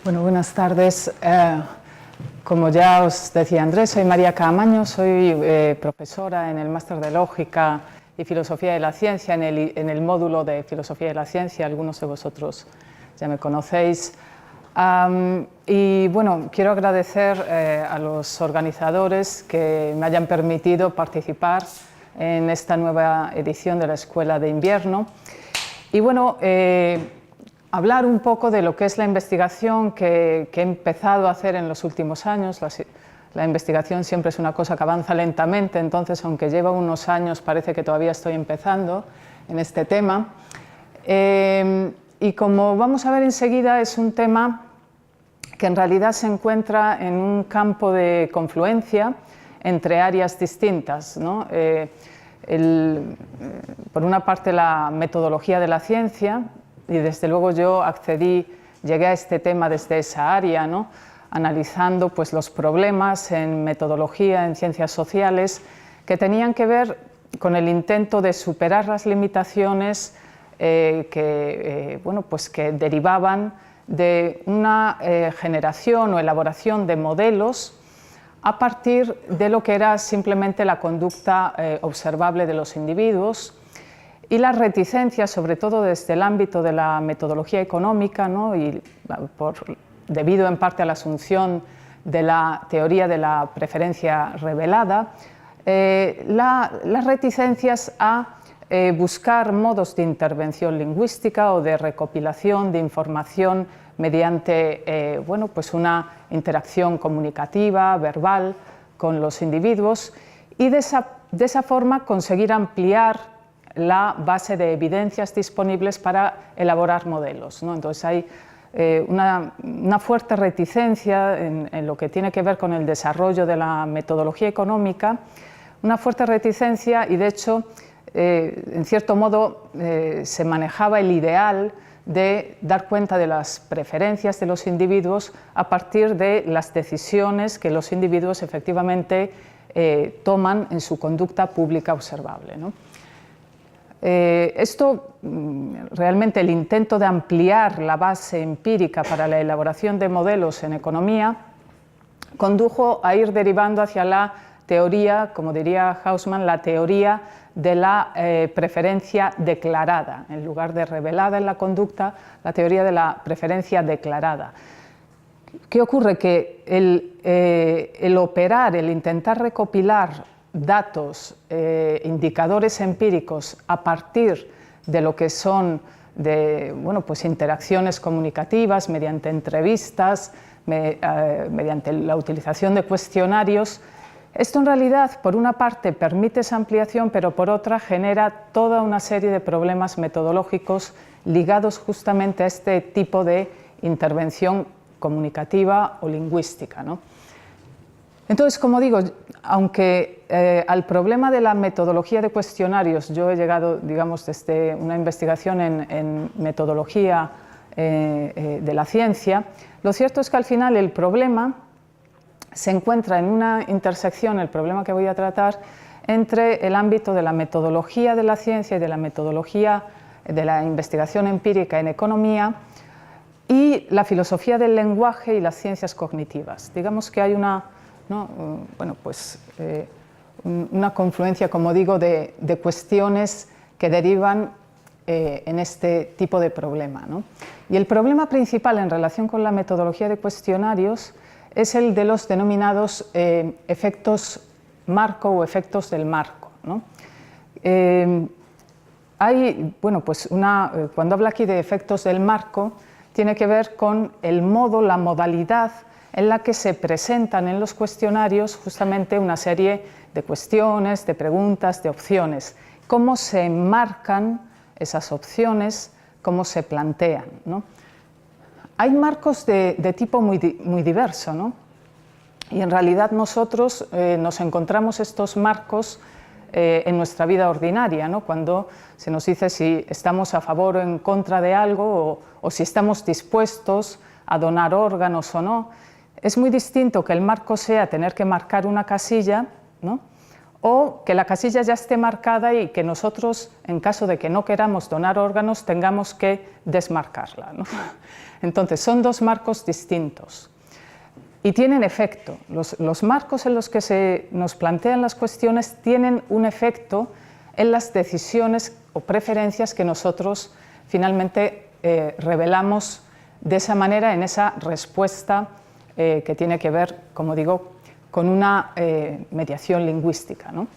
Bueno, buenas tardes. Como ya os decía Andrés, soy María Caamaño, soy profesora en el Máster de Lógica y Filosofía de la Ciencia, en el módulo de Filosofía de la Ciencia. Algunos de vosotros ya me conocéis. Y bueno, quiero agradecer a los organizadores que me hayan permitido participar en esta nueva edición de la Escuela de Invierno. Y bueno, hablar un poco de lo que es la investigación que he empezado a hacer en los últimos años. La investigación siempre es una cosa que avanza lentamente, entonces aunque lleva unos años parece que todavía estoy empezando en este tema. Y como vamos a ver enseguida, es un tema que en realidad se encuentra en un campo de confluencia entre áreas distintas, ¿no? Por una parte, la metodología de la ciencia, y desde luego yo llegué a este tema desde esa área, ¿no? Analizando pues, los problemas en metodología, en ciencias sociales, que tenían que ver con el intento de superar las limitaciones que derivaban de una generación o elaboración de modelos a partir de lo que era simplemente la conducta observable de los individuos, y las reticencias, sobre todo desde el ámbito de la metodología económica, ¿no? Y debido en parte a la asunción de la teoría de la preferencia revelada, las reticencias a buscar modos de intervención lingüística o de recopilación de información mediante una interacción comunicativa, verbal, con los individuos, y de esa forma conseguir ampliar la base de evidencias disponibles para elaborar modelos, ¿no? Entonces hay una fuerte reticencia en lo que tiene que ver con el desarrollo de la metodología económica, una fuerte reticencia, y de hecho en cierto modo se manejaba el ideal de dar cuenta de las preferencias de los individuos a partir de las decisiones que los individuos efectivamente toman en su conducta pública observable, ¿no? Realmente el intento de ampliar la base empírica para la elaboración de modelos en economía condujo a ir derivando hacia la teoría, como diría Hausmann, la teoría de la preferencia declarada, en lugar de revelada en la conducta, la teoría de la preferencia declarada. ¿Qué ocurre? Que el operar, el intentar recopilar datos, indicadores empíricos a partir de lo que son interacciones comunicativas mediante entrevistas, mediante la utilización de cuestionarios, esto en realidad por una parte permite esa ampliación, pero por otra genera toda una serie de problemas metodológicos ligados justamente a este tipo de intervención comunicativa o lingüística, ¿no? Entonces, como digo, aunque al problema de la metodología de cuestionarios yo he llegado, digamos, desde una investigación en metodología de la ciencia, lo cierto es que al final el problema se encuentra en una intersección, el problema que voy a tratar, entre el ámbito de la metodología de la ciencia y de la metodología de la investigación empírica en economía y la filosofía del lenguaje y las ciencias cognitivas. Digamos que hay una confluencia, como digo, de cuestiones que derivan en este tipo de problema, ¿no? Y el problema principal en relación con la metodología de cuestionarios es el de los denominados efectos marco o efectos del marco, ¿no? Cuando habla aquí de efectos del marco, tiene que ver con el modo, la modalidad en la que se presentan en los cuestionarios justamente una serie de cuestiones, de preguntas, de opciones. Cómo se enmarcan esas opciones, cómo se plantean, ¿no? Hay marcos de tipo muy diverso, ¿no? Y en realidad nosotros nos encontramos estos marcos en nuestra vida ordinaria, ¿no? Cuando se nos dice si estamos a favor o en contra de algo o si estamos dispuestos a donar órganos o no. Es muy distinto que el marco sea tener que marcar una casilla, ¿no? o que la casilla ya esté marcada y que nosotros, en caso de que no queramos donar órganos, tengamos que desmarcarla, ¿no? Entonces, son dos marcos distintos y tienen efecto. Los marcos en los que se nos plantean las cuestiones tienen un efecto en las decisiones o preferencias que nosotros finalmente revelamos de esa manera en esa respuesta que tiene que ver, como digo, con una mediación lingüística, ¿no?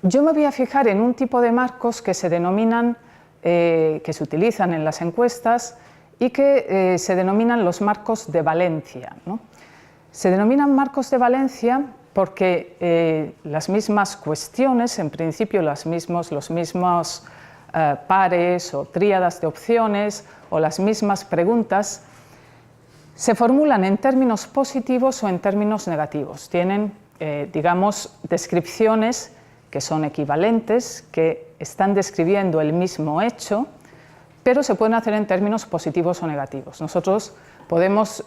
Yo me voy a fijar en un tipo de marcos que se denominan, que se utilizan en las encuestas y que se denominan los marcos de valencia, ¿no? Se denominan marcos de valencia porque las mismas cuestiones, en principio los mismos pares o tríadas de opciones o las mismas preguntas, se formulan en términos positivos o en términos negativos. Tienen, digamos, descripciones que son equivalentes, que están describiendo el mismo hecho, pero se pueden hacer en términos positivos o negativos. Nosotros podemos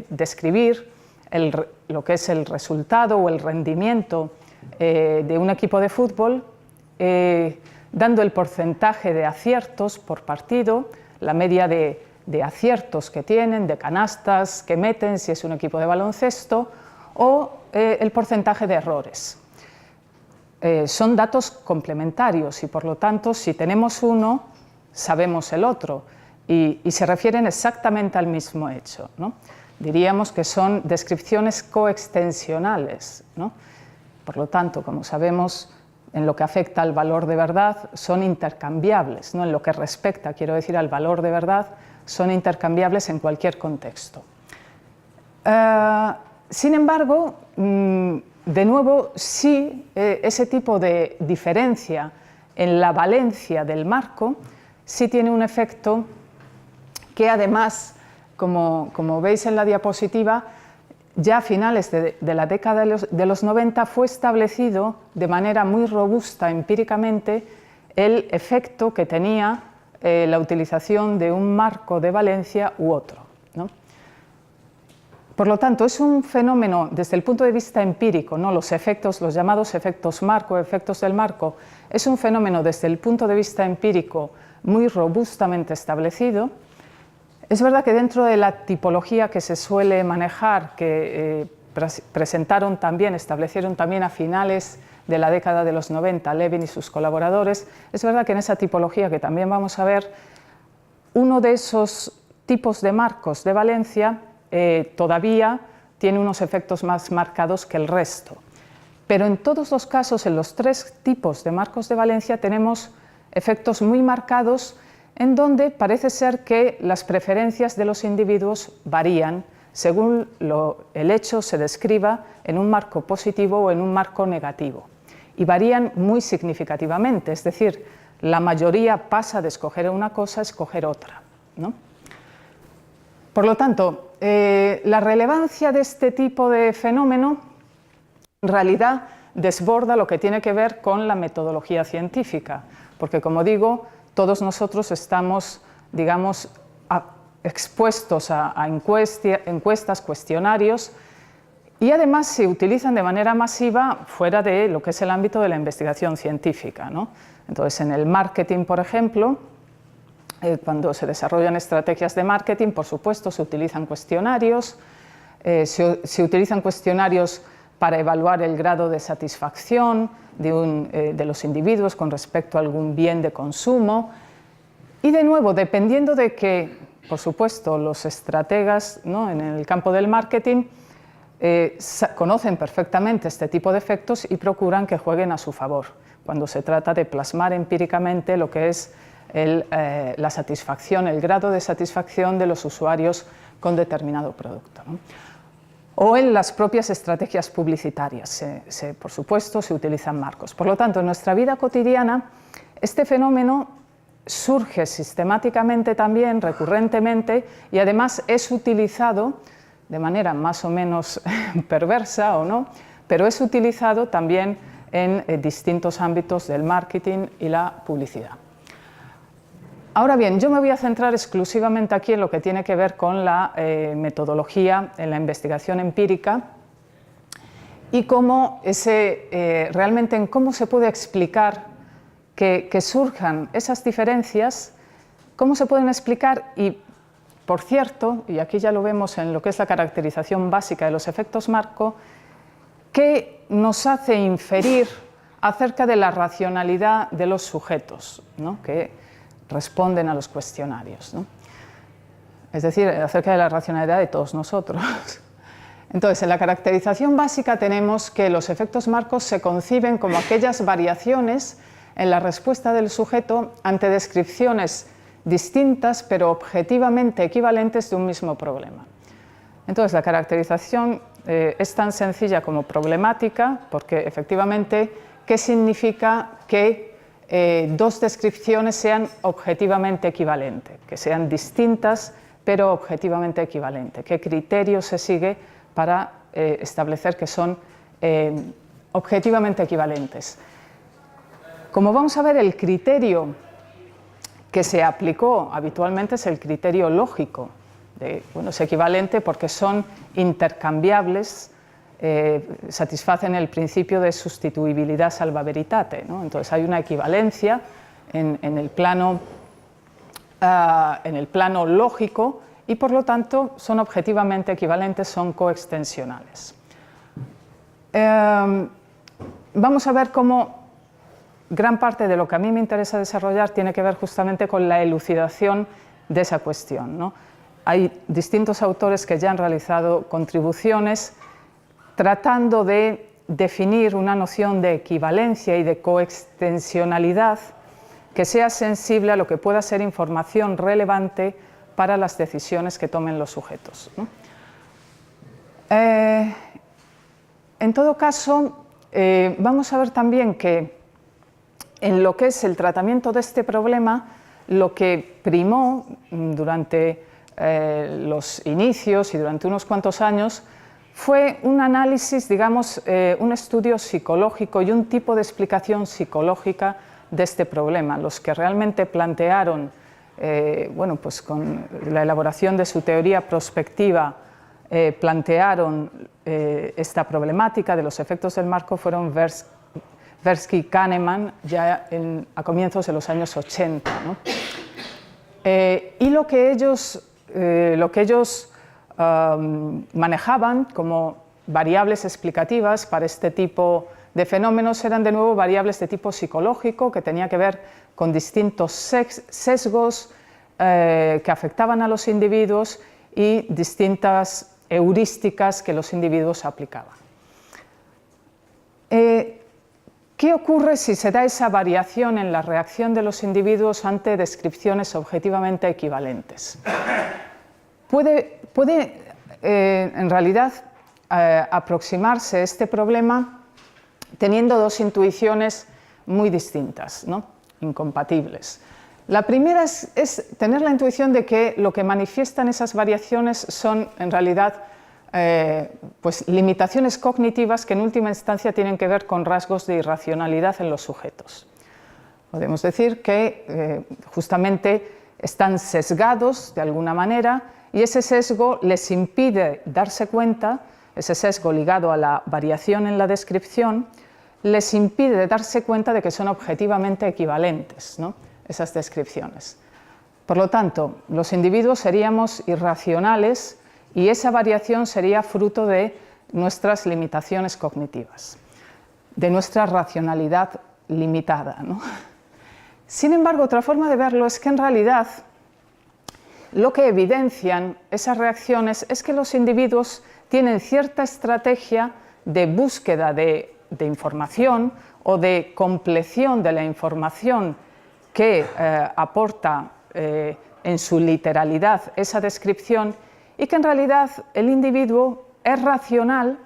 describir lo que es el resultado o el rendimiento de un equipo de fútbol dando el porcentaje de aciertos por partido, la media de aciertos que tienen, de canastas que meten si es un equipo de baloncesto, o el porcentaje de errores. Son datos complementarios y por lo tanto si tenemos uno sabemos el otro y se refieren exactamente al mismo hecho, ¿no? Diríamos que son descripciones coextensionales, ¿no? Por lo tanto, como sabemos, en lo que afecta al valor de verdad son intercambiables, ¿no? En lo que respecta, quiero decir, al valor de verdad, son intercambiables en cualquier contexto. Sin embargo, de nuevo, sí, ese tipo de diferencia en la valencia del marco sí tiene un efecto que además, como veis en la diapositiva, ya a finales de la década de los 90 fue establecido de manera muy robusta empíricamente el efecto que tenía la utilización de un marco de valencia u otro, ¿no? Por lo tanto, es un fenómeno desde el punto de vista empírico, ¿no? Los efectos, los llamados efectos marco, efectos del marco, es un fenómeno desde el punto de vista empírico muy robustamente establecido. Es verdad que dentro de la tipología que se suele manejar, que establecieron también a finales de la década de los 90 Levin y sus colaboradores, es verdad que en esa tipología que también vamos a ver, uno de esos tipos de marcos de valencia todavía tiene unos efectos más marcados que el resto. Pero en todos los casos, en los tres tipos de marcos de valencia, tenemos efectos muy marcados en donde parece ser que las preferencias de los individuos varían según el hecho se describa en un marco positivo o en un marco negativo. Y varían muy significativamente, es decir, la mayoría pasa de escoger una cosa a escoger otra, ¿no? Por lo tanto, la relevancia de este tipo de fenómeno en realidad desborda lo que tiene que ver con la metodología científica, porque como digo, todos nosotros estamos, digamos, expuestos a encuestas, cuestionarios, y además se utilizan de manera masiva fuera de lo que es el ámbito de la investigación científica, ¿no? Entonces, en el marketing, por ejemplo, cuando se desarrollan estrategias de marketing, por supuesto, se utilizan cuestionarios, se utilizan cuestionarios para evaluar el grado de satisfacción de los individuos con respecto a algún bien de consumo. Y de nuevo, dependiendo de que, por supuesto, los estrategas, ¿no?, en el campo del marketing conocen perfectamente este tipo de efectos y procuran que jueguen a su favor cuando se trata de plasmar empíricamente lo que es la satisfacción, el grado de satisfacción de los usuarios con determinado producto, ¿no? O en las propias estrategias publicitarias, por supuesto, se utilizan marcos. Por lo tanto, en nuestra vida cotidiana, este fenómeno surge sistemáticamente también, recurrentemente, y además es utilizado de manera más o menos perversa o no, pero es utilizado también en distintos ámbitos del marketing y la publicidad. Ahora bien, yo me voy a centrar exclusivamente aquí en lo que tiene que ver con la metodología en la investigación empírica y cómo realmente en cómo se puede explicar que surjan esas diferencias, cómo se pueden explicar y, por cierto, y aquí ya lo vemos en lo que es la caracterización básica de los efectos marco, qué nos hace inferir acerca de la racionalidad de los sujetos, ¿no?, que responden a los cuestionarios, ¿no? Es decir, acerca de la racionalidad de todos nosotros. Entonces, en la caracterización básica tenemos que los efectos marcos se conciben como aquellas variaciones en la respuesta del sujeto ante descripciones distintas pero objetivamente equivalentes de un mismo problema. Entonces, la caracterización es tan sencilla como problemática, porque efectivamente, ¿qué significa que dos descripciones sean objetivamente equivalentes? Que sean distintas pero objetivamente equivalentes. ¿Qué criterio se sigue para establecer que son objetivamente equivalentes? Como vamos a ver, el criterio que se aplicó habitualmente es el criterio lógico. Es equivalente porque son intercambiables, satisfacen el principio de sustituibilidad salva veritate, ¿no? Entonces hay una equivalencia en el plano lógico y por lo tanto son objetivamente equivalentes, son coextensionales. Vamos a ver cómo gran parte de lo que a mí me interesa desarrollar tiene que ver justamente con la elucidación de esa cuestión, ¿no? Hay distintos autores que ya han realizado contribuciones tratando de definir una noción de equivalencia y de coextensionalidad que sea sensible a lo que pueda ser información relevante para las decisiones que tomen los sujetos, ¿no? En todo caso, vamos a ver también que en lo que es el tratamiento de este problema, lo que primó durante los inicios y durante unos cuantos años fue un análisis, digamos, un estudio psicológico y un tipo de explicación psicológica de este problema. Los que realmente plantearon, pues con la elaboración de su teoría prospectiva, plantearon esta problemática de los efectos del marco fueron Tversky y Kahneman ya a comienzos de los años 80, ¿no? Y lo que ellos manejaban como variables explicativas para este tipo de fenómenos eran de nuevo variables de tipo psicológico que tenía que ver con distintos sesgos que afectaban a los individuos y distintas heurísticas que los individuos aplicaban. ¿Qué ocurre si se da esa variación en la reacción de los individuos ante descripciones objetivamente equivalentes? Puede en realidad aproximarse este problema teniendo dos intuiciones muy distintas, ¿no?, incompatibles. La primera es tener la intuición de que lo que manifiestan esas variaciones son en realidad pues limitaciones cognitivas que en última instancia tienen que ver con rasgos de irracionalidad en los sujetos. Podemos decir que justamente están sesgados de alguna manera y ese sesgo les impide darse cuenta, ese sesgo ligado a la variación en la descripción, les impide darse cuenta de que son objetivamente equivalentes, ¿no?, esas descripciones. Por lo tanto, los individuos seríamos irracionales y esa variación sería fruto de nuestras limitaciones cognitivas, de nuestra racionalidad limitada, ¿no? Sin embargo, otra forma de verlo es que en realidad lo que evidencian esas reacciones es que los individuos tienen cierta estrategia de búsqueda de información o de compleción de la información que aporta en su literalidad esa descripción y que en realidad el individuo es racional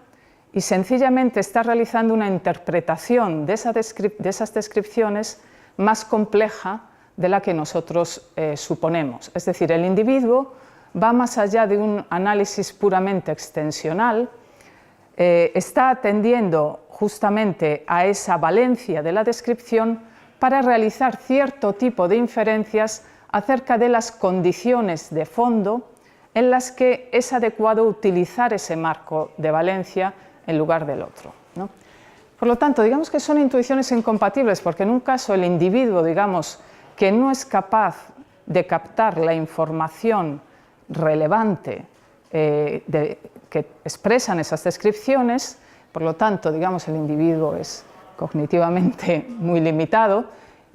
y sencillamente está realizando una interpretación de esas descripciones más compleja de la que nosotros suponemos. Es decir, el individuo va más allá de un análisis puramente extensional, está atendiendo justamente a esa valencia de la descripción para realizar cierto tipo de inferencias acerca de las condiciones de fondo en las que es adecuado utilizar ese marco de valencia en lugar del otro, ¿no? Por lo tanto, digamos que son intuiciones incompatibles, porque en un caso el individuo, digamos, que no es capaz de captar la información relevante que expresan esas descripciones, por lo tanto, digamos, el individuo es cognitivamente muy limitado,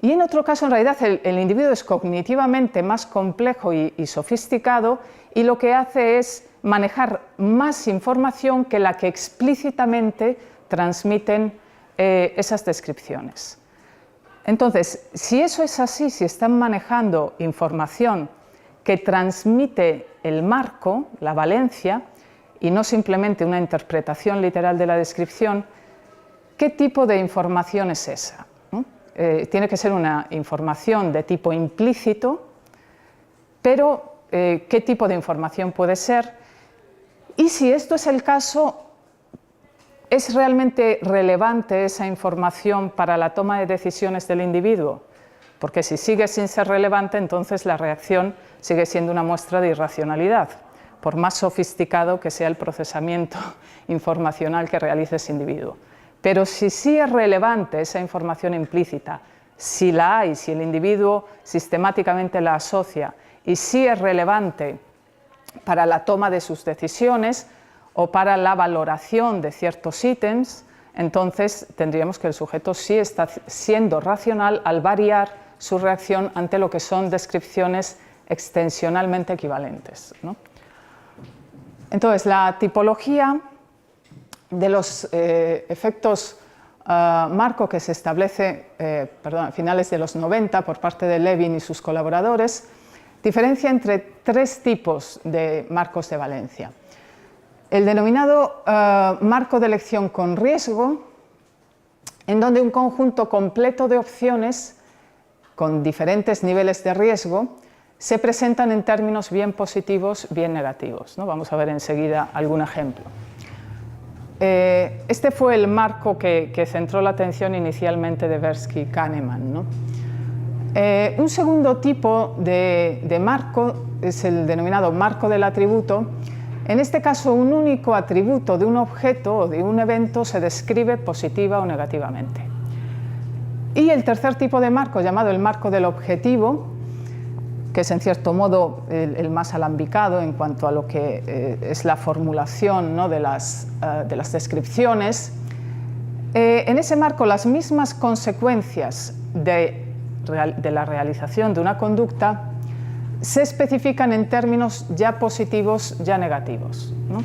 y en otro caso, en realidad, el individuo es cognitivamente más complejo y sofisticado, y lo que hace es manejar más información que la que explícitamente transmiten esas descripciones. Entonces, si eso es así, si están manejando información que transmite el marco, la valencia, y no simplemente una interpretación literal de la descripción, ¿qué tipo de información es esa? Tiene que ser una información de tipo implícito, pero ¿qué tipo de información puede ser? Y si esto es el caso, ¿es realmente relevante esa información para la toma de decisiones del individuo? Porque si sigue sin ser relevante, entonces la reacción sigue siendo una muestra de irracionalidad, por más sofisticado que sea el procesamiento informacional que realice ese individuo. Pero si sí es relevante esa información implícita, si la hay, si el individuo sistemáticamente la asocia, y si es relevante para la toma de sus decisiones o para la valoración de ciertos ítems, entonces tendríamos que el sujeto sí está siendo racional al variar su reacción ante lo que son descripciones extensionalmente equivalentes, ¿no? Entonces, la tipología de los efectos marco que se establece a finales de los 90 por parte de Levin y sus colaboradores diferencia entre tres tipos de marcos de valencia. El denominado marco de elección con riesgo, en donde un conjunto completo de opciones con diferentes niveles de riesgo se presentan en términos bien positivos, bien negativos, ¿no? Vamos a ver enseguida algún ejemplo. Este fue el marco que centró la atención inicialmente de Tversky y Kahneman, ¿no? Un segundo tipo de marco es el denominado marco del atributo. En este caso, un único atributo de un objeto o de un evento se describe positiva o negativamente. Y el tercer tipo de marco, llamado el marco del objetivo, que es en cierto modo el más alambicado en cuanto a lo que es la formulación, ¿no?, de las descripciones. En ese marco, las mismas consecuencias de la realización de una conducta se especifican en términos ya positivos, ya negativos, ¿no?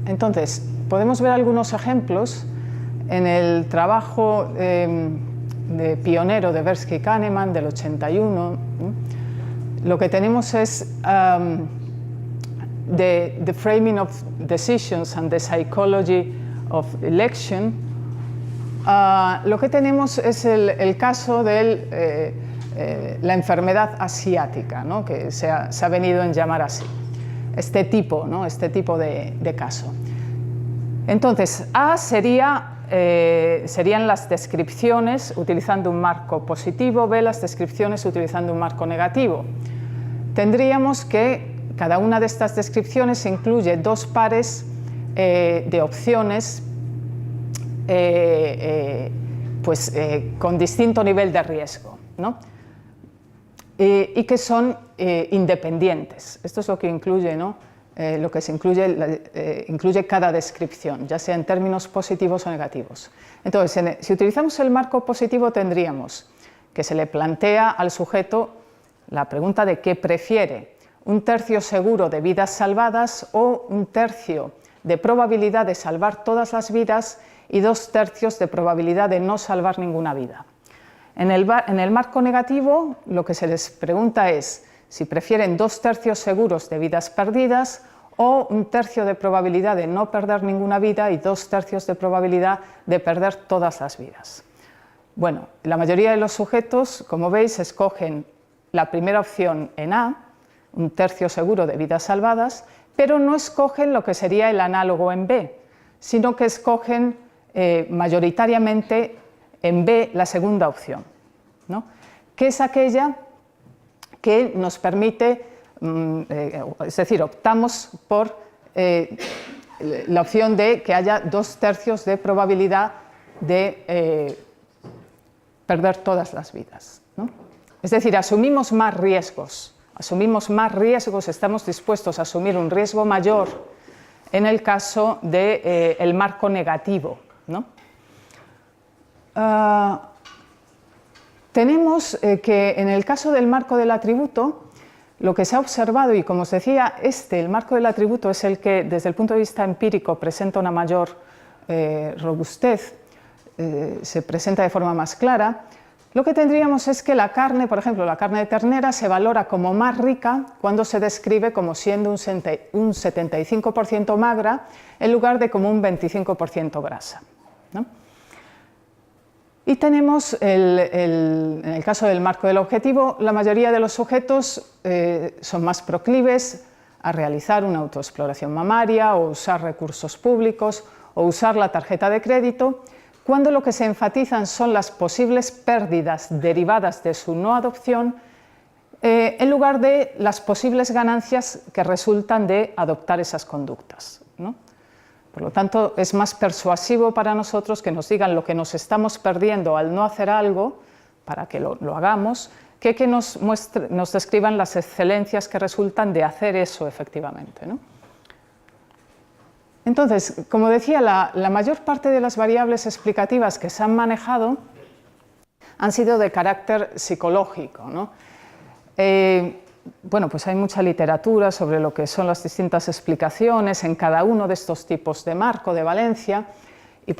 Entonces, podemos ver algunos ejemplos en el trabajo de pionero de Tversky y Kahneman del 81. Lo que tenemos es the framing of decisions and the psychology of election. Lo que tenemos es el caso de la enfermedad asiática, ¿no?, que se ha venido en llamar así, este tipo, ¿no?, este tipo de caso. Entonces, A serían las descripciones utilizando un marco positivo, B las descripciones utilizando un marco negativo. Tendríamos que cada una de estas descripciones incluye dos pares de opciones con distinto nivel de riesgo, ¿no? Y que son independientes. Esto es lo que incluye, ¿no?, lo que se incluye cada descripción, ya sea en términos positivos o negativos. Entonces, si utilizamos el marco positivo, tendríamos que se le plantea al sujeto la pregunta de qué prefiere: un tercio seguro de vidas salvadas o un tercio de probabilidad de salvar todas las vidas y 2 tercios de probabilidad de no salvar ninguna vida. En el marco negativo, lo que se les pregunta es si prefieren 2 tercios seguros de vidas perdidas o un tercio de probabilidad de no perder ninguna vida y 2 tercios de probabilidad de perder todas las vidas. Bueno, la mayoría de los sujetos, como veis, escogen la primera opción en A, un tercio seguro de vidas salvadas, pero no escogen lo que sería el análogo en B, sino que escogen mayoritariamente en B la segunda opción, ¿no?, que es aquella que nos permite, es decir, optamos por la opción de que haya 2/3 de probabilidad de perder todas las vidas, ¿no? Es decir, asumimos más riesgos, estamos dispuestos a asumir un riesgo mayor en el caso del marco negativo, ¿no? Tenemos que en el caso del marco del atributo, lo que se ha observado, y como os decía, el marco del atributo es el que desde el punto de vista empírico presenta una mayor robustez, se presenta de forma más clara. Lo que tendríamos es que la carne, por ejemplo, la carne de ternera se valora como más rica cuando se describe como siendo un 75% magra en lugar de como un 25% grasa, ¿no? Y tenemos, en el caso del marco del objetivo, la mayoría de los sujetos son más proclives a realizar una autoexploración mamaria o usar recursos públicos o usar la tarjeta de crédito, cuando lo que se enfatizan son las posibles pérdidas derivadas de su no adopción en lugar de las posibles ganancias que resultan de adoptar esas conductas, ¿no? Por lo tanto, es más persuasivo para nosotros que nos digan lo que nos estamos perdiendo al no hacer algo, para que lo hagamos, que nos describan las excelencias que resultan de hacer eso efectivamente, ¿no? Entonces, como decía, la mayor parte de las variables explicativas que se han manejado han sido de carácter psicológico, ¿no? Bueno, pues hay mucha literatura sobre lo que son las distintas explicaciones en cada uno de estos tipos de marco de valencia y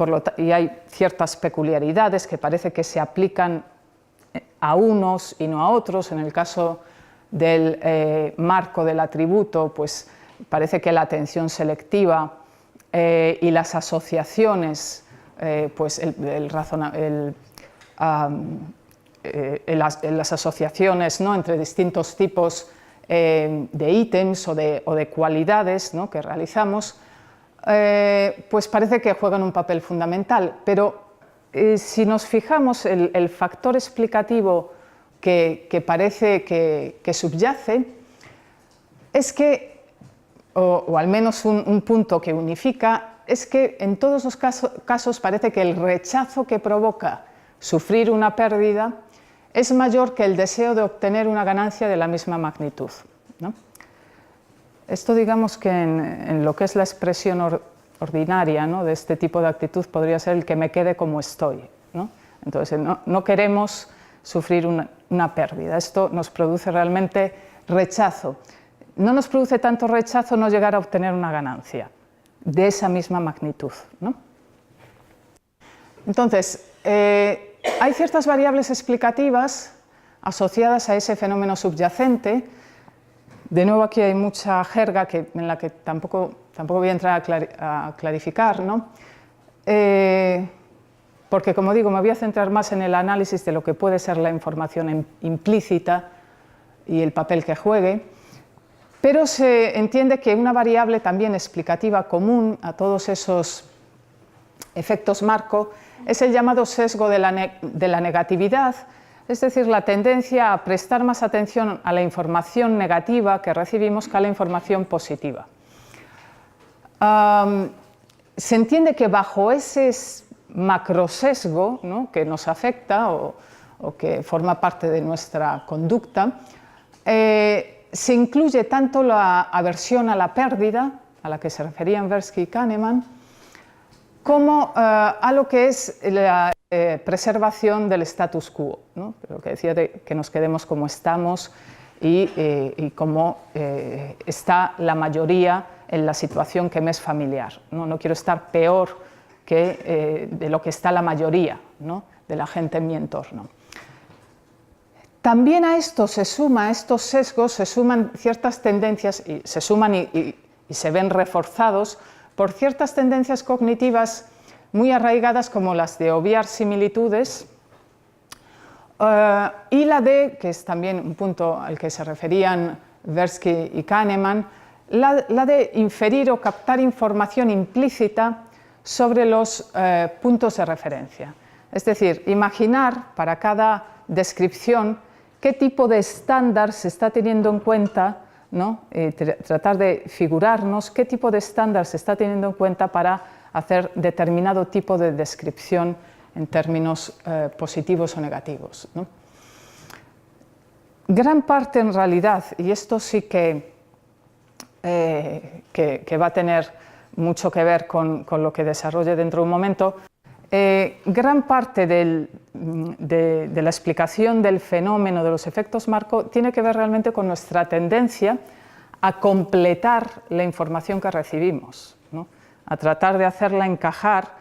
hay ciertas peculiaridades que parece que se aplican a unos y no a otros. En el caso del marco del atributo, pues parece que la atención selectiva y las asociaciones, pues las asociaciones, ¿no?, entre distintos tipos de ítems o de cualidades, ¿no?, que realizamos, pues parece que juegan un papel fundamental. Pero si nos fijamos, el factor explicativo que parece que subyace es que, o al menos un punto que unifica, es que en todos los casos parece que el rechazo que provoca sufrir una pérdida es mayor que el deseo de obtener una ganancia de la misma magnitud, ¿no? Esto, digamos que en lo que es la expresión ordinaria, ¿no?, de este tipo de actitud podría ser el que me quede como estoy, ¿no? Entonces no queremos sufrir una pérdida. Esto nos produce realmente rechazo. No nos produce tanto rechazo no llegar a obtener una ganancia de esa misma magnitud, ¿no? Entonces, hay ciertas variables explicativas asociadas a ese fenómeno subyacente. De nuevo, aquí hay mucha jerga en la que tampoco voy a entrar a clarificar, ¿no? Porque, como digo, me voy a centrar más en el análisis de lo que puede ser la información implícita y el papel que juegue. Pero se entiende que una variable también explicativa común a todos esos efectos marco es el llamado sesgo de la negatividad, es decir, la tendencia a prestar más atención a la información negativa que recibimos que a la información positiva. Se entiende que bajo ese macrosesgo, ¿no?, que nos afecta o que forma parte de nuestra conducta, se incluye tanto la aversión a la pérdida, a la que se referían Tversky y Kahneman, como a lo que es la preservación del status quo, ¿no?, lo que decía de que nos quedemos como estamos y como está la mayoría en la situación que me es familiar, ¿no? No quiero estar peor de lo que está la mayoría, ¿no?, de la gente en mi entorno. También a estos sesgos se suman ciertas tendencias, y se suman y se ven reforzados por ciertas tendencias cognitivas muy arraigadas, como las de obviar similitudes y que es también un punto al que se referían Tversky y Kahneman, la de inferir o captar información implícita sobre los puntos de referencia. Es decir, imaginar para cada descripción qué tipo de estándar se está teniendo en cuenta ¿no? Tratar de figurarnos qué tipo de estándar se está teniendo en cuenta para hacer determinado tipo de descripción en términos positivos o negativos, ¿no? Gran parte en realidad, y esto sí que va a tener mucho que ver con lo que desarrolle dentro de un momento, gran parte de la explicación del fenómeno de los efectos marco tiene que ver realmente con nuestra tendencia a completar la información que recibimos, ¿no? A tratar de hacerla encajar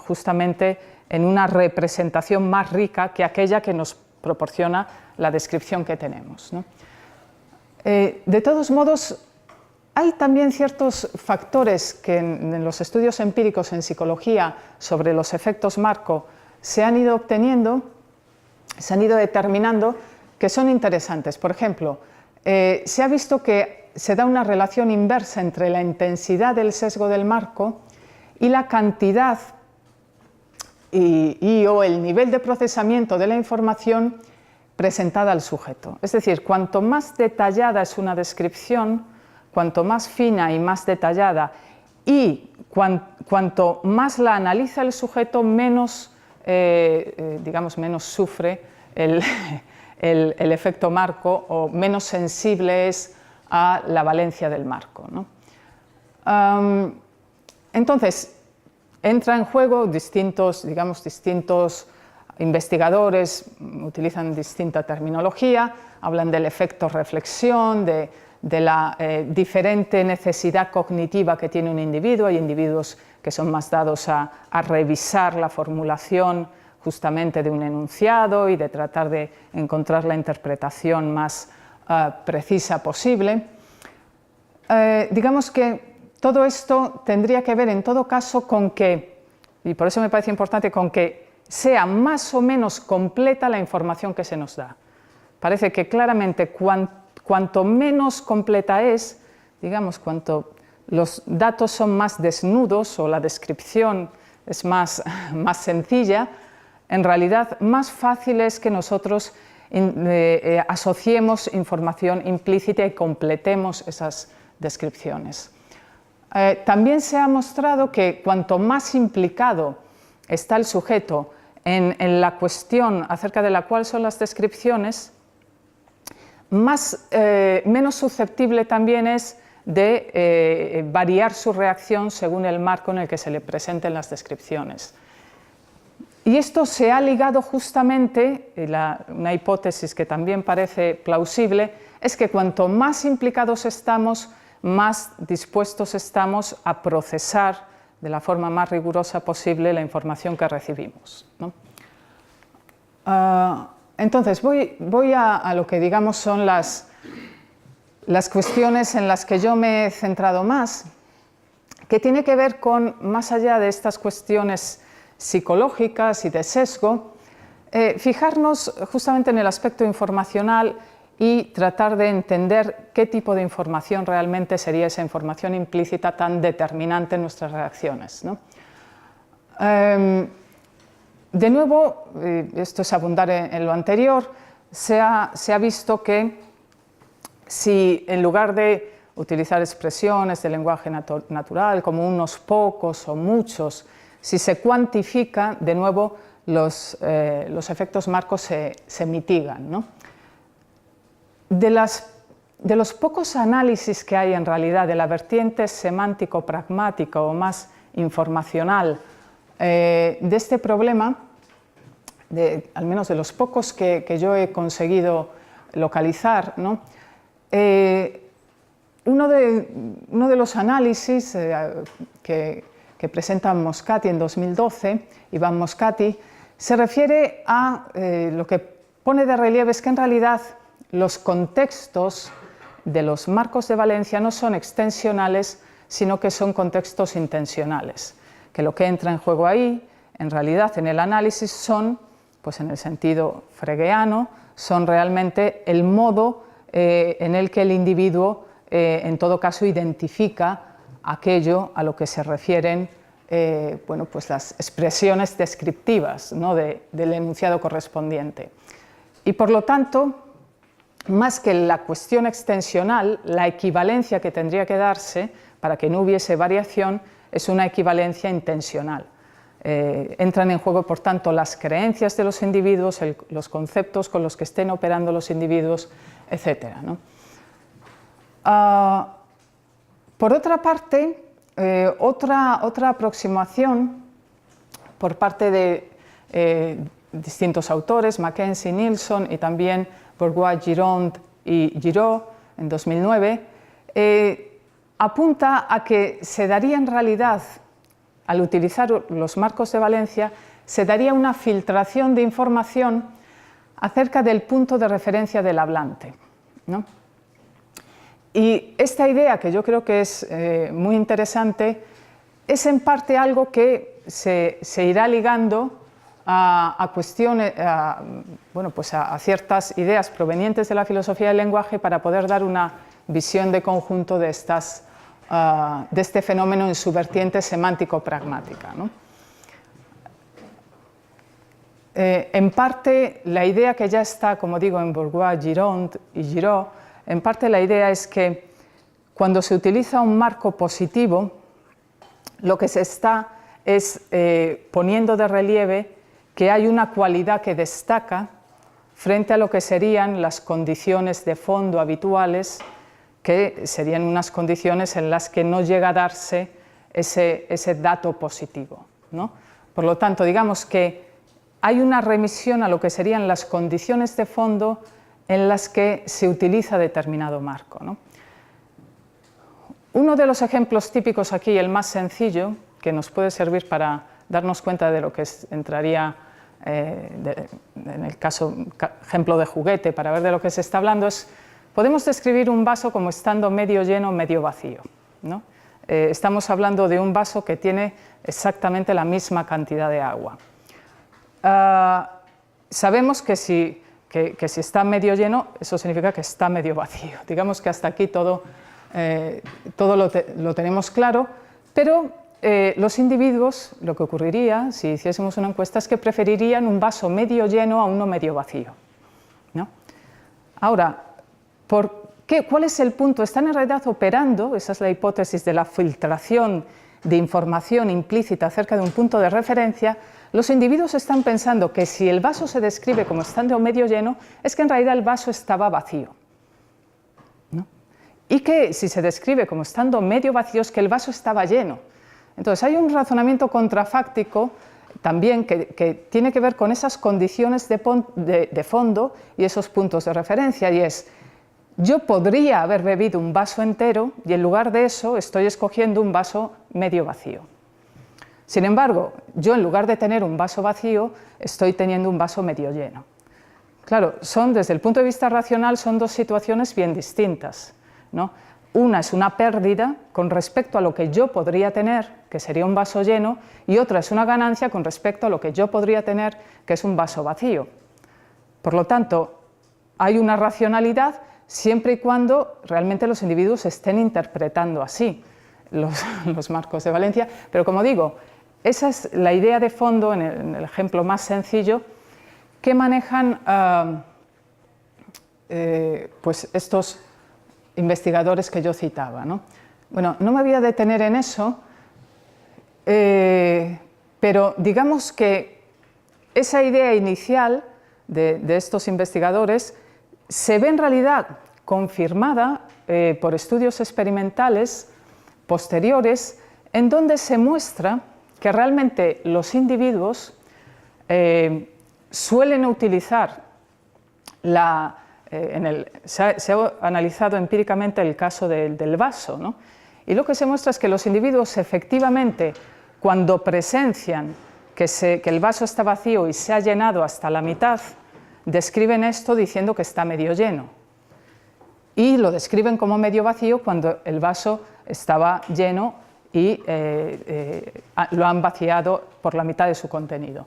justamente en una representación más rica que aquella que nos proporciona la descripción que tenemos, ¿no? De todos modos, hay también ciertos factores que en los estudios empíricos en psicología sobre los efectos marco se han ido obteniendo, se han ido determinando, que son interesantes. Por ejemplo, se ha visto que se da una relación inversa entre la intensidad del sesgo del marco y la cantidad o el nivel de procesamiento de la información presentada al sujeto. Es decir, cuanto más detallada es una descripción, cuanto más fina y más detallada y cuanto más la analiza el sujeto, menos, menos sufre el efecto marco o menos sensible es a la valencia del marco, ¿no? Entonces, entra en juego distintos investigadores, utilizan distinta terminología, hablan del efecto reflexión, de la diferente necesidad cognitiva que tiene un individuo. Hay individuos que son más dados a revisar la formulación justamente de un enunciado y de tratar de encontrar la interpretación más precisa posible. Digamos que todo esto tendría que ver en todo caso con que, y por eso me parece importante, con que sea más o menos completa la información que se nos da. Parece que claramente cuanto menos completa es, digamos, cuanto los datos son más desnudos o la descripción es más sencilla, en realidad más fácil es que nosotros asociemos información implícita y completemos esas descripciones. También se ha mostrado que cuanto más implicado está el sujeto en la cuestión acerca de la cual son las descripciones, menos susceptible también es de variar su reacción según el marco en el que se le presenten las descripciones. Y esto se ha ligado justamente, una hipótesis que también parece plausible, es que cuanto más implicados estamos, más dispuestos estamos a procesar de la forma más rigurosa posible la información que recibimos, ¿no? Entonces, voy a lo que digamos son las cuestiones en las que yo me he centrado más, que tiene que ver con, más allá de estas cuestiones psicológicas y de sesgo, fijarnos justamente en el aspecto informacional y tratar de entender qué tipo de información realmente sería esa información implícita tan determinante en nuestras reacciones, ¿no? De nuevo, esto es abundar en lo anterior, se ha visto que si en lugar de utilizar expresiones de lenguaje natural como unos pocos o muchos, si se cuantifica, de nuevo los efectos marcos se mitigan, ¿no? De los pocos análisis que hay en realidad de la vertiente semántico-pragmática o más informacional de este problema, al menos de los pocos que yo he conseguido localizar, ¿no? Uno de los análisis que presenta Moscati en 2012, Iván Moscati, se refiere a lo que pone de relieve es que en realidad los contextos de los marcos de valencia no son extensionales, sino que son contextos intensionales, que lo que entra en juego ahí, en realidad en el análisis son, pues en el sentido fregeano, son realmente el modo en el que el individuo en todo caso identifica aquello a lo que se refieren pues las expresiones descriptivas, ¿no? del enunciado correspondiente. Y por lo tanto, más que la cuestión extensional, la equivalencia que tendría que darse para que no hubiese variación es una equivalencia intensional. Entran en juego, por tanto, las creencias de los individuos, los conceptos con los que estén operando los individuos, etc., ¿no? Por otra parte, otra aproximación por parte de distintos autores, Mackenzie, Nilsson y también Bourgois, Gironde y Giraud en 2009, apunta a que se daría en realidad, al utilizar los marcos de valencia, se daría una filtración de información acerca del punto de referencia del hablante, ¿no? Y esta idea, que yo creo que es muy interesante, es en parte algo que se irá ligando a cuestiones, bueno, pues a ciertas ideas provenientes de la filosofía del lenguaje para poder dar una visión de conjunto de este fenómeno en su vertiente semántico-pragmática, ¿no? En parte, la idea que ya está, como digo, en Bourgois, Gironde y Giraud, en parte la idea es que cuando se utiliza un marco positivo, lo que se está es poniendo de relieve que hay una cualidad que destaca frente a lo que serían las condiciones de fondo habituales, que serían unas condiciones en las que no llega a darse ese dato positivo, ¿no? Por lo tanto, digamos que hay una remisión a lo que serían las condiciones de fondo en las que se utiliza determinado marco, ¿no? Uno de los ejemplos típicos aquí, el más sencillo, que nos puede servir para darnos cuenta de lo que entraría en el ejemplo de juguete, para ver de lo que se está hablando, es: podemos describir un vaso como estando medio lleno, medio vacío, ¿no? Estamos hablando de un vaso que tiene exactamente la misma cantidad de agua. Sabemos que si está medio lleno, eso significa que está medio vacío. Digamos que hasta aquí todo lo tenemos claro, pero los individuos, lo que ocurriría si hiciésemos una encuesta es que preferirían un vaso medio lleno a uno medio vacío, ¿no? Ahora, ¿cuál es el punto? Están en realidad operando, esa es la hipótesis de la filtración de información implícita acerca de un punto de referencia. Los individuos están pensando que si el vaso se describe como estando medio lleno, es que en realidad el vaso estaba vacío, ¿no? Y que si se describe como estando medio vacío, es que el vaso estaba lleno. Entonces hay un razonamiento contrafáctico también que tiene que ver con esas condiciones de fondo y esos puntos de referencia, y es: yo podría haber bebido un vaso entero y en lugar de eso estoy escogiendo un vaso medio vacío. Sin embargo, yo en lugar de tener un vaso vacío, estoy teniendo un vaso medio lleno. Claro, desde el punto de vista racional son dos situaciones bien distintas, ¿no? Una es una pérdida con respecto a lo que yo podría tener, que sería un vaso lleno, y otra es una ganancia con respecto a lo que yo podría tener, que es un vaso vacío. Por lo tanto, hay una racionalidad siempre y cuando realmente los individuos estén interpretando así los marcos de valencia, pero como digo, esa es la idea de fondo en el ejemplo más sencillo que manejan pues estos investigadores que yo citaba, ¿no? Bueno, no me voy a detener en eso, pero digamos que esa idea inicial de estos investigadores se ve en realidad confirmada por estudios experimentales posteriores, en donde se muestra que realmente los individuos suelen utilizar se ha analizado empíricamente el caso del vaso, ¿no? Y lo que se muestra es que los individuos efectivamente, cuando presencian que el vaso está vacío y se ha llenado hasta la mitad, describen esto diciendo que está medio lleno, y lo describen como medio vacío cuando el vaso estaba lleno y lo han vaciado por la mitad de su contenido.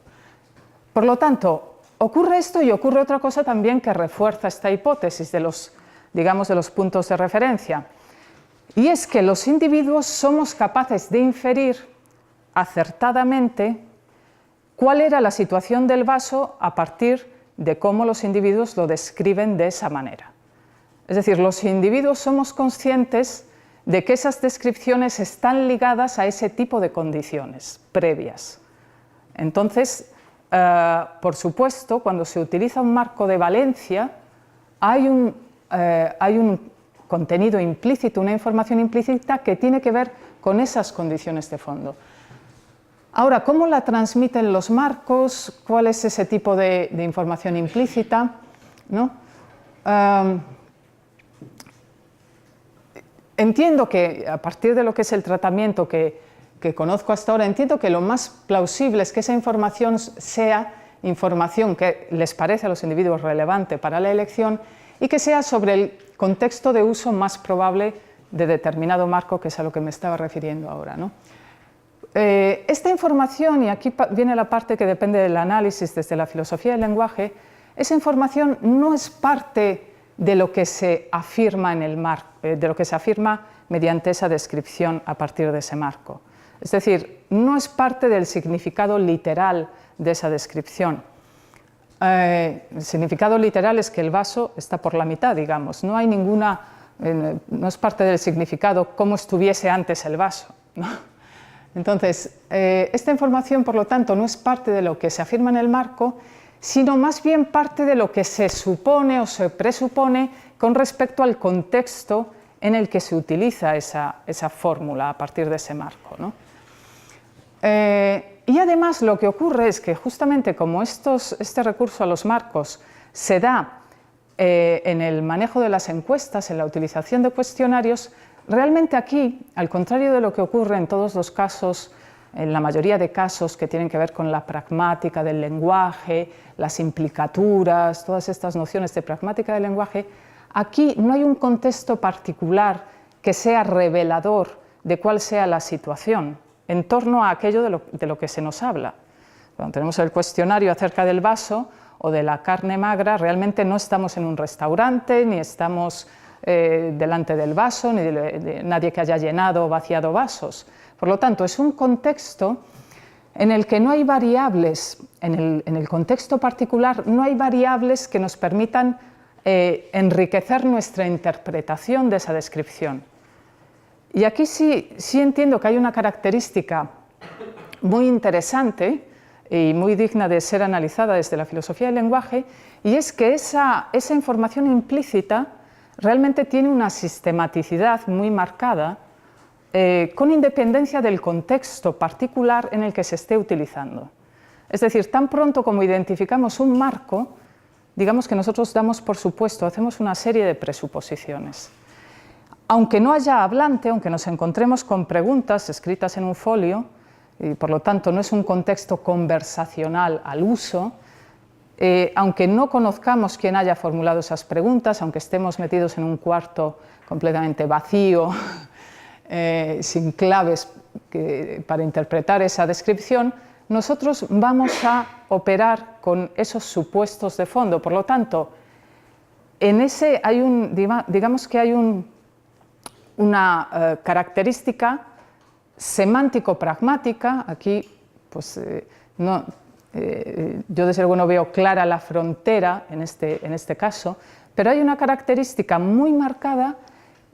Por lo tanto, ocurre esto y ocurre otra cosa también que refuerza esta hipótesis de los puntos de referencia, y es que los individuos somos capaces de inferir acertadamente cuál era la situación del vaso a partir de cómo los individuos lo describen de esa manera. Es decir, los individuos somos conscientes de que esas descripciones están ligadas a ese tipo de condiciones previas. Entonces, por supuesto, cuando se utiliza un marco de valencia, hay un contenido implícito, una información implícita que tiene que ver con esas condiciones de fondo. Ahora, ¿cómo la transmiten los marcos? ¿Cuál es ese tipo de información implícita? ¿No? Entiendo que, a partir de lo que es el tratamiento que conozco hasta ahora, entiendo que lo más plausible es que esa información sea información que les parece a los individuos relevante para la elección y que sea sobre el contexto de uso más probable de determinado marco, que es a lo que me estaba refiriendo ahora, ¿no? Esta información, y aquí viene la parte que depende del análisis desde la filosofía del lenguaje, esa información no es parte de lo que se afirma en el marco, de lo que se afirma mediante esa descripción a partir de ese marco. Es decir, no es parte del significado literal de esa descripción. El significado literal es que el vaso está por la mitad, digamos, no hay ninguna, no es parte del significado como estuviese antes el vaso, ¿no? Entonces, esta información, por lo tanto, no es parte de lo que se afirma en el marco, sino más bien parte de lo que se supone o se presupone con respecto al contexto en el que se utiliza esa fórmula a partir de ese marco, ¿no? Y además lo que ocurre es que justamente como este recurso a los marcos se da en el manejo de las encuestas, en la utilización de cuestionarios, realmente aquí, al contrario de lo que ocurre en todos los casos, en la mayoría de casos que tienen que ver con la pragmática del lenguaje, las implicaturas, todas estas nociones de pragmática del lenguaje, aquí no hay un contexto particular que sea revelador de cuál sea la situación en torno a aquello de lo que se nos habla. Cuando tenemos el cuestionario acerca del vaso o de la carne magra, realmente no estamos en un restaurante, ni estamos delante del vaso, ni de nadie que haya llenado o vaciado vasos. Por lo tanto, es un contexto en el que no hay variables, en el contexto particular no hay variables que nos permitan enriquecer nuestra interpretación de esa descripción. Y aquí sí entiendo que hay una característica muy interesante y muy digna de ser analizada desde la filosofía del lenguaje, y es que esa información implícita realmente tiene una sistematicidad muy marcada, con independencia del contexto particular en el que se esté utilizando. Es decir, tan pronto como identificamos un marco, digamos que nosotros damos por supuesto, hacemos una serie de presuposiciones. Aunque no haya hablante, aunque nos encontremos con preguntas escritas en un folio, y por lo tanto no es un contexto conversacional al uso, aunque no conozcamos quién haya formulado esas preguntas, aunque estemos metidos en un cuarto completamente vacío, sin claves para interpretar esa descripción, nosotros vamos a operar con esos supuestos de fondo. Por lo tanto, en ese hay digamos que hay una característica semántico-pragmática. Aquí, pues, yo desde luego no veo clara la frontera en este caso, pero hay una característica muy marcada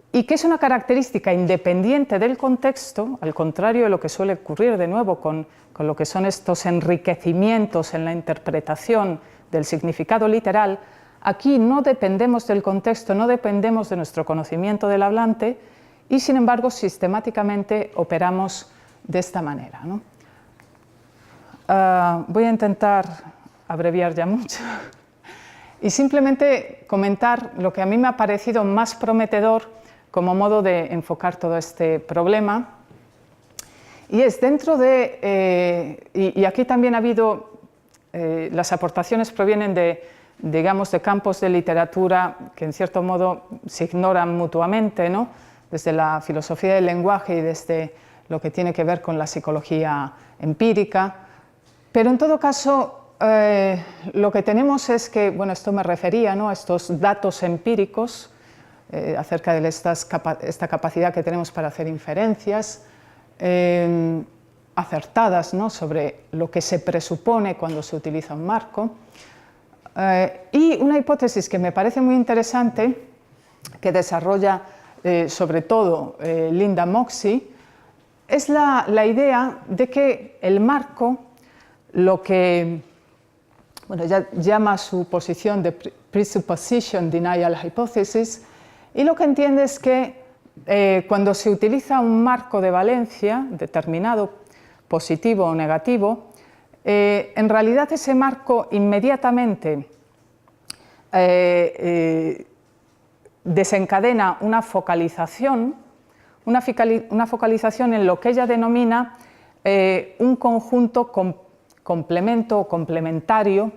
y que es una característica independiente del contexto, al contrario de lo que suele ocurrir de nuevo con lo que son estos enriquecimientos en la interpretación del significado literal. Aquí no dependemos del contexto, no dependemos de nuestro conocimiento del hablante y sin embargo sistemáticamente operamos de esta manera, ¿no? Voy a intentar abreviar ya mucho y simplemente comentar lo que a mí me ha parecido más prometedor como modo de enfocar todo este problema, y es dentro de, y aquí también ha habido, las aportaciones provienen digamos, de campos de literatura que en cierto modo se ignoran mutuamente, ¿no? Desde la filosofía del lenguaje y desde lo que tiene que ver con la psicología empírica. Pero en todo caso, lo que tenemos es que, bueno, esto me refería, ¿no?, a estos datos empíricos acerca de esta capacidad que tenemos para hacer inferencias acertadas, ¿no?, sobre lo que se presupone cuando se utiliza un marco. Y una hipótesis que me parece muy interesante que desarrolla sobre todo Linda Moxie, es la idea de que el marco, lo que ella llama su posición de Presupposition Denial Hypothesis, y lo que entiende es que cuando se utiliza un marco de valencia determinado, positivo o negativo, en realidad ese marco inmediatamente desencadena una focalización en lo que ella denomina un conjunto complemento o complementario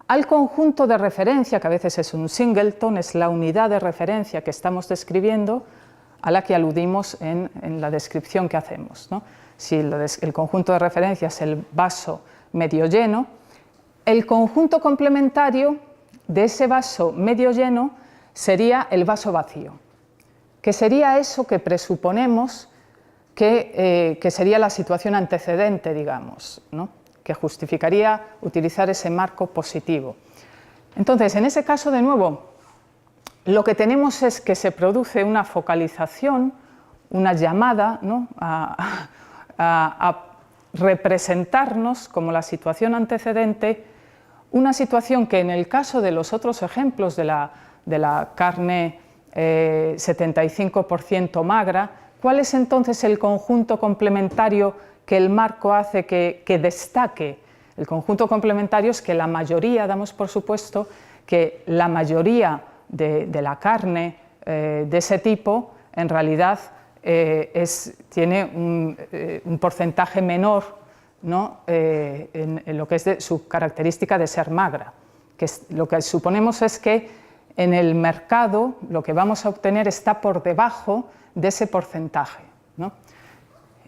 al conjunto de referencia, que a veces es un singleton, es la unidad de referencia que estamos describiendo, a la que aludimos en la descripción que hacemos, ¿no? Si el conjunto de referencia es el vaso medio lleno, el conjunto complementario de ese vaso medio lleno sería el vaso vacío, que sería eso que presuponemos que sería la situación antecedente, digamos, ¿no? Que justificaría utilizar ese marco positivo. Entonces, en ese caso, de nuevo, lo que tenemos es que se produce una focalización, una llamada, ¿no? a representarnos como la situación antecedente, una situación que en el caso de los otros ejemplos de la carne 75% magra, ¿cuál es entonces el conjunto complementario que el marco hace que destaque? El conjunto complementario es que la mayoría, damos por supuesto, que la mayoría de la carne de ese tipo en realidad tiene un porcentaje menor, ¿no? En lo que es su característica de ser magra. Lo que suponemos es que en el mercado lo que vamos a obtener está por debajo de ese porcentaje, ¿no?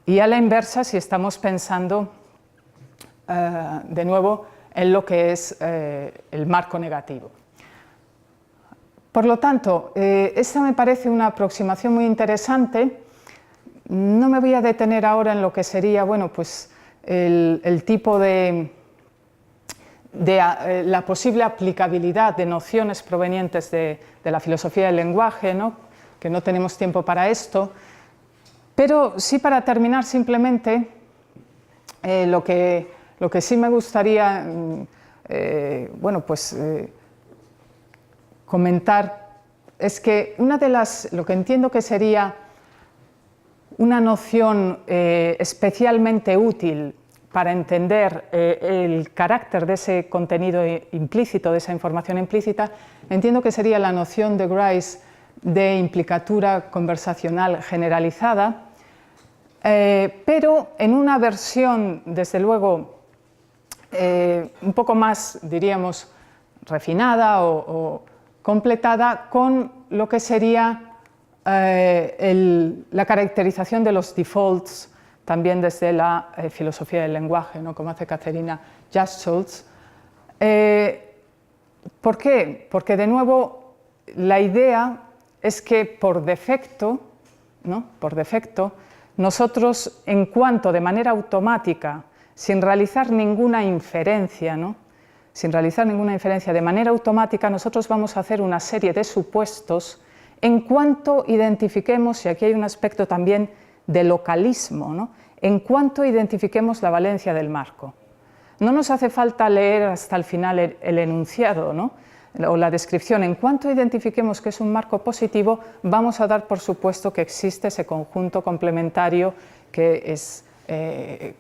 Y a la inversa, si estamos pensando de nuevo en lo que es el marco negativo. Por lo tanto, esta me parece una aproximación muy interesante. No me voy a detener ahora en lo que sería, bueno, pues el tipo de la posible aplicabilidad de nociones provenientes de la filosofía del lenguaje, ¿no? Que no tenemos tiempo para esto, pero sí, para terminar, simplemente lo que sí me gustaría bueno, pues, comentar es que lo que entiendo que sería una noción especialmente útil para entender el carácter de ese contenido implícito, de esa información implícita, entiendo que sería la noción de Grice de implicatura conversacional generalizada, pero en una versión, desde luego, un poco más, diríamos, refinada o completada con lo que sería la caracterización de los defaults, también desde la filosofía del lenguaje, ¿no? Como hace Katharina Jastrzolz. ¿Por qué? Porque, de nuevo, la idea es que por defecto, ¿no? Por defecto, nosotros, en cuanto de manera automática, sin realizar ninguna inferencia, ¿no? Sin realizar ninguna inferencia, de manera automática, nosotros vamos a hacer una serie de supuestos en cuanto identifiquemos, y aquí hay un aspecto también de localismo, ¿no? En cuanto identifiquemos la valencia del marco. No nos hace falta leer hasta el final el enunciado, ¿no? O la descripción. En cuanto identifiquemos que es un marco positivo, vamos a dar por supuesto que existe ese conjunto complementario que es,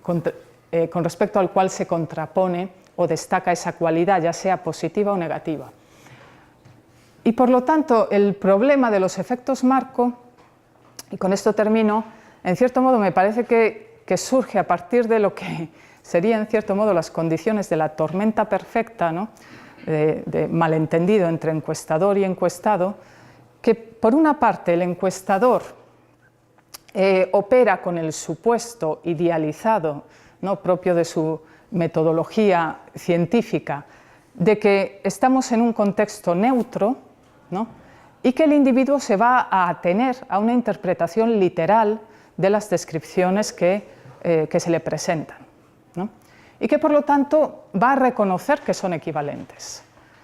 con respecto al cual se contrapone o destaca esa cualidad, ya sea positiva o negativa. Y por lo tanto, el problema de los efectos marco, y con esto termino, en cierto modo me parece que surge a partir de lo que serían, en cierto modo, las condiciones de la tormenta perfecta, ¿no? de malentendido entre encuestador y encuestado, que por una parte el encuestador opera con el supuesto idealizado, ¿no? propio de su metodología científica, de que estamos en un contexto neutro, ¿no? y que el individuo se va a atener a una interpretación literal de las descripciones que se le presentan, ¿no? y que por lo tanto va a reconocer que son equivalentes.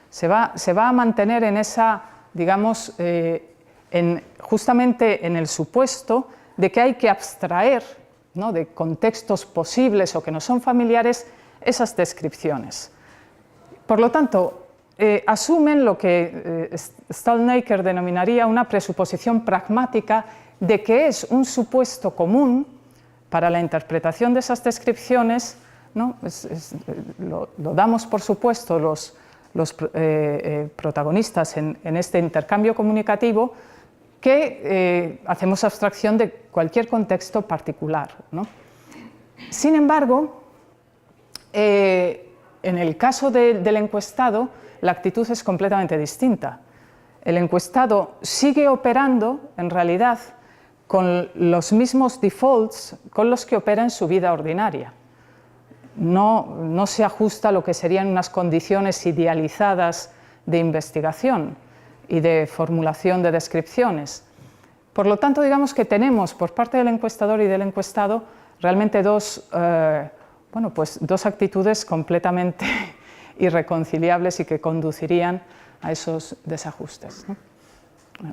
Se va a mantener en esa, digamos, justamente en el supuesto de que hay que abstraer, ¿no?, de contextos posibles o que no son familiares esas descripciones. Por lo tanto, asumen lo que Stalnaker denominaría una presuposición pragmática de que es un supuesto común para la interpretación de esas descripciones, ¿no? Lo damos por supuesto los protagonistas en este intercambio comunicativo, que hacemos abstracción de cualquier contexto particular, ¿no? Sin embargo, en el caso del encuestado, la actitud es completamente distinta. El encuestado sigue operando, en realidad, con los mismos defaults con los que opera en su vida ordinaria. No se ajusta a lo que serían unas condiciones idealizadas de investigación y de formulación de descripciones. Por lo tanto, digamos que tenemos por parte del encuestador y del encuestado realmente dos actitudes completamente irreconciliables y que conducirían a esos desajustes, ¿no?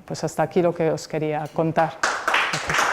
Pues hasta aquí lo que os quería contar. Gracias.